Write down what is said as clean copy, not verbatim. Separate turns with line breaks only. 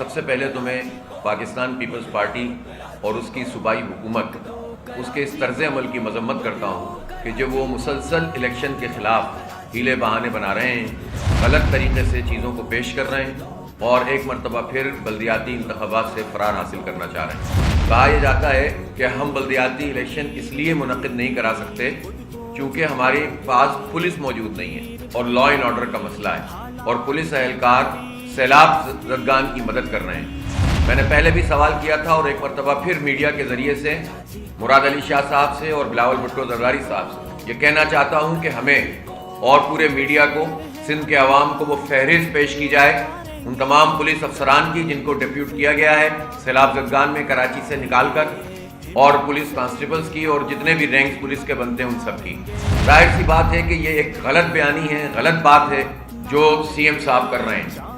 सबसे पहले तो मैं पाकिस्तान पीपल्स पार्टी और उसकी सूबाई हुकूमत उसके इस तर्ज़ अमल की मजम्मत करता हूँ कि जो वो मुसलसल इलेक्शन के ख़िलाफ़ हीले बहाने बना रहे हैं, गलत तरीके से चीज़ों को पेश कर रहे हैं और एक मरतबा फिर बल्दियाती इंतखाबात से फ़रार हासिल करना चाह रहे हैं। कहा यह जाता है कि हम बल्दियाती इलेक्शन इसलिए मुनक़िद नहीं करा सकते क्योंकि हमारे पास पुलिस मौजूद नहीं है और लॉ एंड ऑर्डर का मसला है और पुलिस एहलकार सैलाब ज़दगान की मदद कर रहे हैं। मैंने पहले भी सवाल किया था और एक मरतबा फिर मीडिया के ज़रिए से मुराद अली शाह साहब से और बिलावल भुट्टो ज़रदारी साहब से ये कहना चाहता हूँ कि हमें और पूरे मीडिया को, सिंध के अवाम को वो फहरिस्त पेश की जाए उन तमाम पुलिस अफसरान की जिनको डिप्यूट किया गया है सैलाब ज़दगान में कराची से निकाल कर, और पुलिस कांस्टेबल्स की और जितने भी रैंक पुलिस के बनते हैं उन सब की। जाहिर सी बात है कि ये एक गलत बयानी है, गलत बात है जो सीएम साहब कर रहे हैं।